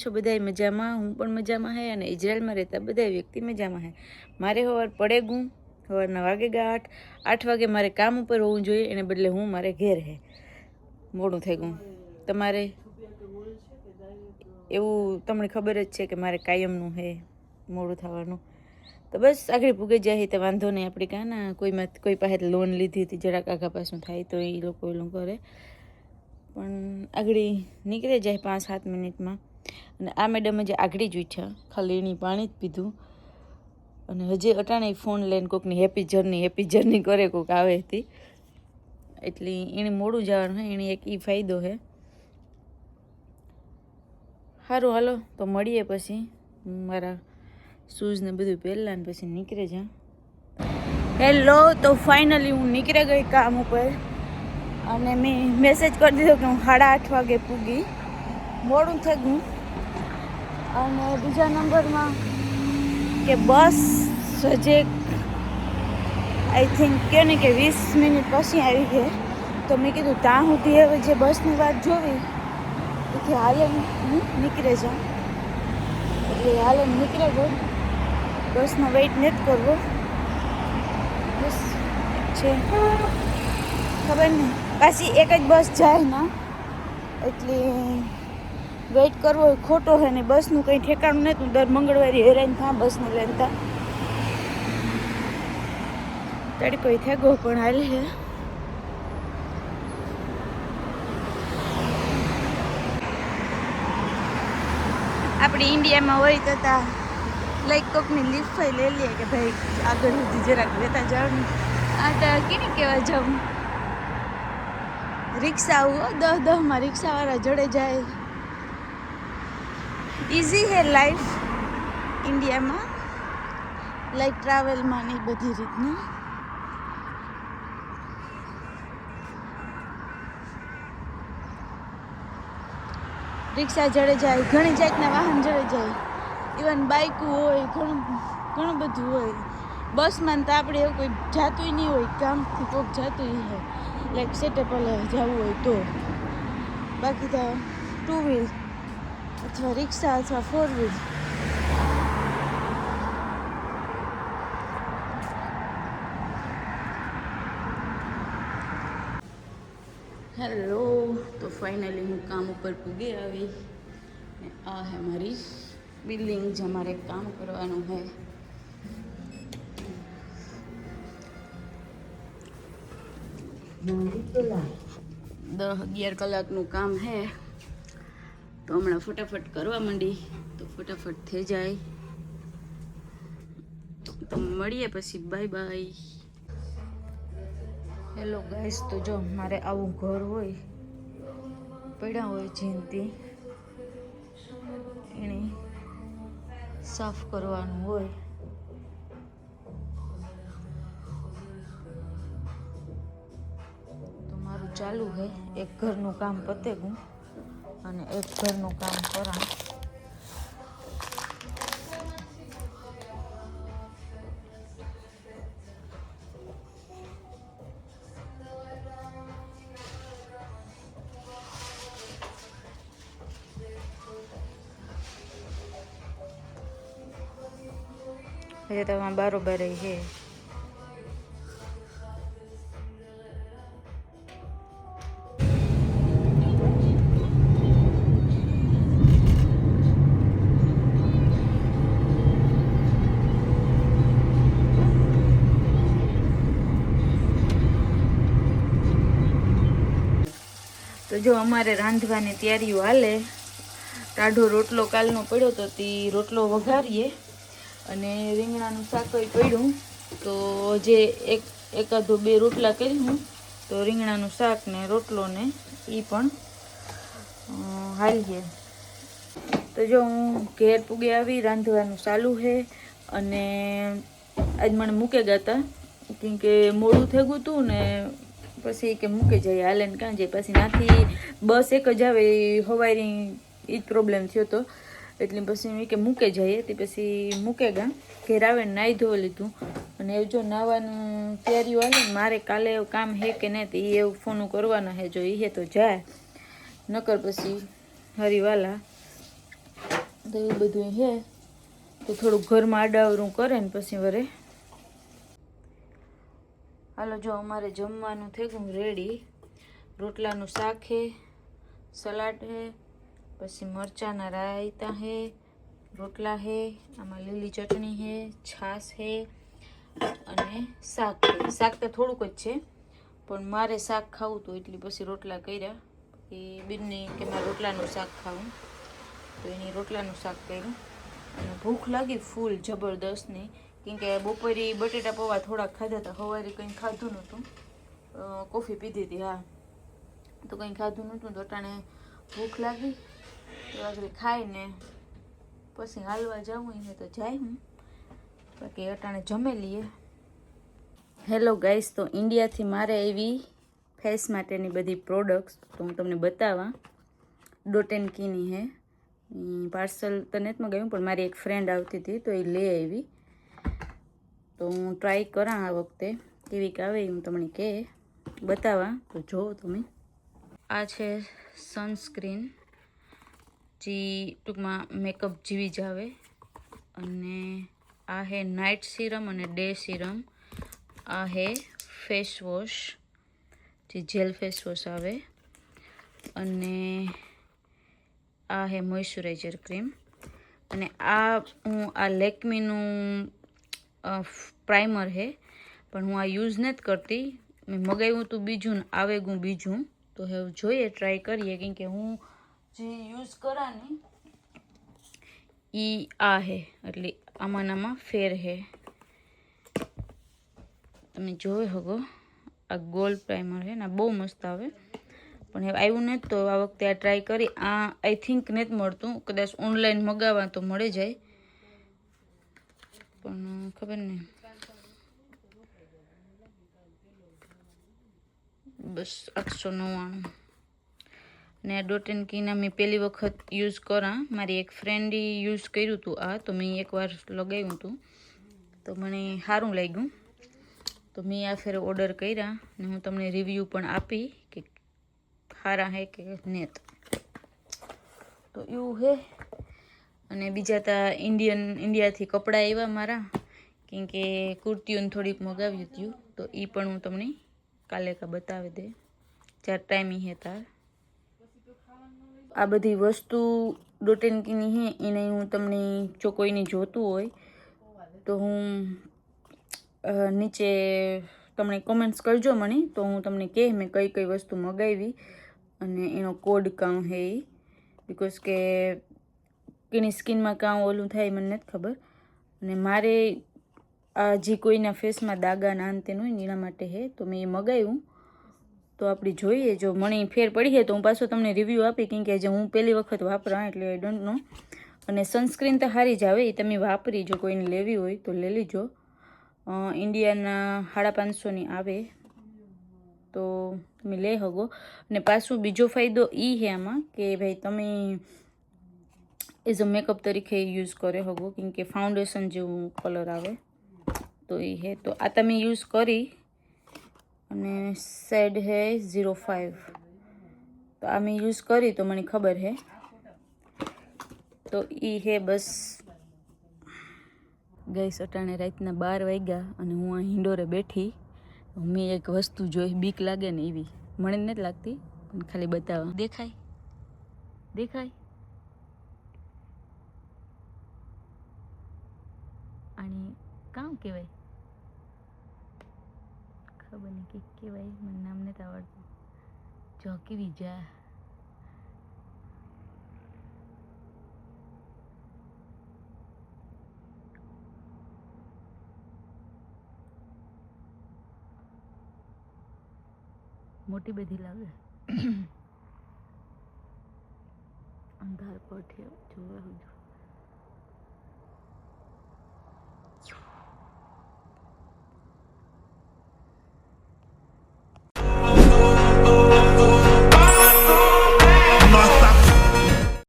છો બધાય મજામાં? હું પણ મજામાં હે અને ઇઝરાયલમાં રહેતા બધા વ્યક્તિ મજામાં હે. મારે સવાર પડે ગું, સવારના વાગે ગા 8 વાગે મારે કામ ઉપર હોવું જોઈએ, એને બદલે હું મારે ઘેર હે. મોડું થઈ ગયું. તમારે એવું તમને ખબર જ છે કે મારે કાયમનું હે મોડું થવાનું. તો બસ આગળ પૂગી જાય તો વાંધો નહીં. આપણે કાં ના કોઈ પાસે લોન લીધી હતી, જરાક આગા પાછું થાય તો એ લોકો એલું કરે, પણ આગળ નીકળી જાય 5-7 મિનિટમાં. અને આ મેડમ જે આગળ જ ઉઠ્યા, ખાલી એની પાણી જ પીધું અને હજી અટાણે ફોન લઈને કોઈકની હેપી જર્ની કરે, કોઈક આવે હતી એટલે એને મોડું જવાનું હે. એને એક એ ફાયદો હે. સારું હાલો તો મળીએ પછી. મારા શૂઝ ને બધું પહેરલા ને પછી નીકળી જા. હેલો, તો ફાઇનલી હું નીકળી ગઈ કામ ઉપર અને મેં મેસેજ કરી દીધો કે હું 8:30 વાગે પૂગી. મોડું થઈ ગયું. અને બીજા નંબરમાં કે બસ હજે આઈ થિંક કે ને કે 20 મિનિટ પછી આવી ગઈ. તો મેં કીધું ત્યાં સુધી હવે જે બસની વાત જોવી તેથી હાલે હું નીકળી જાઉં. એટલે હાલે નીકળે ગયો. બસનો વેઇટ નથી કરવો. બસ છે ખબર નહીં, પાછી એક જ બસ જાય ના, એટલે વેઇટ કરવો હોય ખોટો છે ને. બસનું કંઈ ઠેકાણું નથી. હું દર મંગળવારે હેરાન થાં બસને લેતા. તડકો થઈ ગયો પણ હાલ છે. આપણે ઇન્ડિયામાં હોય તો લાઈક કોકની લિફ્ટ લઈ લઈએ કે ભાઈ આગળ સુધી જરાક લેતા જવાનું. આ તો કેને કહેવા જાઉં, રિક્ષા આવું 10-10માં રિક્ષાવાળા જોડે જાય. ઇઝી હે લાઈફ ઇન્ડિયામાં, લાઈક ટ્રાવેલમાં ને બધી રીતના. રિક્ષા જડે જાય, ઘણી જાતના વાહન જડે જાય, ઇવન બાઇક હોય, ઘણું બધું હોય. બસમાં તો આપણે એવું કોઈ જાતું નહીં હોય, કામથી કોઈક જાતું હોય લાઈક સેટેપલ જવું હોય તો. બાકી તો 2 વ્હીલ અથવા રિક્ષા અથવા 4 વ્હીલ. હેલો, તો ફાઇનલી હું કામ ઉપર પૂગી આવી. આ હે મારી બિલ્ડિંગ જ્યાં મારે કામ કરવાનું છે. 10-11 કલાકનું કામ છે. તો હમણાં ફટાફટ કરવા માંડી તો ફટાફટ થઈ જાય. તો મળીએ પછી. Bye bye. હેલો ગાઈસ, તો જો મારે આવું ઘર હોય, પડ્યા હોય જીનતી, એને સાફ કરવાનું હોય. તો મારું ચાલુ છે. એક ઘરનું કામ પતે ગયું અને એક ઘરનું કામ કરા. હજે તો બારોબાર છે. તો જો અમારે રાંધવાની તૈયારીઓ હાલે. ટાઢો રોટલો કાલનો પડ્યો તો તે રોટલો વઘારીએ અને રીંગણાનું શાકય પડ્યું તો જે એકાદો 2 રોટલા કર્યું તો રીંગણાનું શાક ને રોટલો ને એ પણ હાલીએ. તો જો હું ઘેર પૂગી આવી, રાંધવાનું ચાલુ છે. અને આજ મને મૂકે ગયા હતા કેમ કે મોડું થઈ ગયું હતું ને પછી કે મૂકે જાય હાલે ને કાં જાય. પછી નાથી બસ એક જ આવે, હવારી એ જ પ્રોબ્લેમ થયો હતો એટલે પછી મેં કે મૂકે જઈએ. તે પછી મૂકે ગયા. ઘેર આવે ને નાહી ધોઈ લીધું અને એવું જો નાવાનું તૈયારીઓ હાલે ને. મારે કાલે એવું કામ હે કે નહીં તો એ એવું ફોનું કરવાના હે. જો એ હે તો જાય, નકર પછી હરીવાલા તો એવું બધું છે. તો થોડુંક ઘરમાં આડાવરું કરે ને પછી વરે. હાલો જો અમારે જમવાનું થઈ ગયું રેડી. રોટલાનું શાક છે, સલાડ છે, પછી મરચાંના રાયતા છે, રોટલા છે, આમાં લીલી ચટણી છે, છાશ છે અને શાક છે. શાક તો થોડુંક જ છે પણ મારે શાક ખાવું હતું એટલે પછી રોટલા કર્યા. એ બેનને કે મારે રોટલાનું શાક ખાવું તો એની રોટલાનું શાક કર્યું. અને ભૂખ લાગી ફૂલ જબરદસ્ત નહીં, કેમ કે બપોરે બટેટા પૌવા થોડાક ખાધા હતા, સવારે કંઈ ખાધું નહોતું, કોફી પીધી હતી. હા, તો કંઈ ખાધું નહોતું તો અટાણે ભૂખ લાગી તો આગળ ખાઈને પછી હાલવા જાઉં એને તો જાય હું, બાકી અટાણે જમી લઈએ. હેલો ગાઈસ, તો ઇન્ડિયાથી મારે એવી ફેસ માટેની બધી પ્રોડક્ટ્સ તો હું તમને બતાવવા. ડોટ એન્ડ કીની હે. પાર્સલ તો નથી મગાવ્યું પણ મારી એક ફ્રેન્ડ આવતી હતી તો એ લઈ આવી. તો હું ટ્રાય કરા આ વખતે કેવી આવે હું તમને કહે બતાવવા. તો જોવો તમે. આ છે સનસ્ક્રીન, જે ટૂંકમાં મેકઅપ જેવી જ આવે. અને આ હે નાઇટ સિરમ અને ડે સિરમ. આ હે ફેસ વોશ, જે જેલ ફેસ વોશ આવે. અને આ હે મોઇશ્ચરાઇઝર ક્રીમ. અને આ હું આ લેકમીનું પ્રાઇમર હે પણ હું આ યુઝ નથી કરતી. મેં મગાવ્યું હતું બીજું ને આવે ગયું બીજું, તો હવે જોઈએ ટ્રાય કરીએ. કેમ કે હું જે યુઝ કરાની એ આ હે એટલે આમાં ફેર હે. તમે જોઈ શકો આ ગોલ્ડ પ્રાઇમર હે ને બહુ મસ્ત આવે. પણ હવે આવ્યું નથી તો આ વખતે આ ટ્રાય કરી. આ આઈ થિંક નથી મળતું, કદાચ ઓનલાઈન મગાવવા તો મળી જાય પણ ખબર નહીં. બસ 899. ને આ ડોટ એન્ડ કીના મેં પહેલી વખત યુઝ કરા. મારી એક ફ્રેન્ડે યુઝ કર્યું હતું આ, તો મેં એકવાર લગાવ્યું હતું તો મને સારું લાગ્યું. તો મેં આ ફેર ઓર્ડર કર્યા ને હું તમને રિવ્યૂ પણ આપી કે સારા હે કે નેત. તો એવું હે. અને બીજા તા ઇન્ડિયાથી કપડાં આવ્યા મારા, કેમ કે કુર્તીઓને થોડીક મગાવ્યું હતું તો એ પણ હું તમને કાલે કા બતાવી દે જ્યારે ટાઈમ હે તાર. આ બધી વસ્તુ ડોટ એન્ડ કીની હે એને હું તમને જો કોઈને જોતું હોય તો હું નીચે તમને કોમેન્ટ્સ કરજો મને, તો હું તમને કહે મેં કઈ કઈ વસ્તુ મગાવી અને એનો કોડ કાં હે એ. બિકોઝ કે કેની સ્કિનમાં કાં ઓલું થાય મને નથી ખબર. અને મારે આ જે કોઈના ફેસમાં દાગા ના અંતે હોય ને એના માટે હે, તો મેં એ મગાવ્યું. તો આપણે જોઈએ જો મને ફેર પડી છે તો હું પાછો તમને રિવ્યૂ આપી, કેમ કે જે હું પહેલી વખત વાપરા એટલે આઈ ડોન્ટ નો. અને સનસ્ક્રીન તો સારી જ આવે, એ તમે વાપરી જો કોઈને લેવી હોય તો લઈ લીજો. ઇન્ડિયાના 550ની આવે તો તમે લઈ શકો. અને પાછું બીજો ફાયદો એ છે આમાં કે ભાઈ તમે એઝ અ મેકઅપ તરીકે યુઝ કરે શકો, કેમ કે ફાઉન્ડેશન જેવું કલર આવે તો એ હે. તો આ તમે યુઝ કરી અને શેડ હે 05. તો આ મેં યુઝ કરી તો મને ખબર હે. તો એ હે બસ ગઈ અટાણે રાતના 12 વાગ્યા અને હું આ હિંડોરે બેઠી. મેં એક વસ્તુ જોઈ, બીક લાગે ને એવી. મને નથી લાગતી પણ ખાલી બતાવવા. દેખાય દેખાય આની કામ કહેવાય ખબર નહીં કે કહેવાય, મને નામ નથી આવડતું. જો કેવી જા મોટી બધી લાગે. અંધાર પર જોવા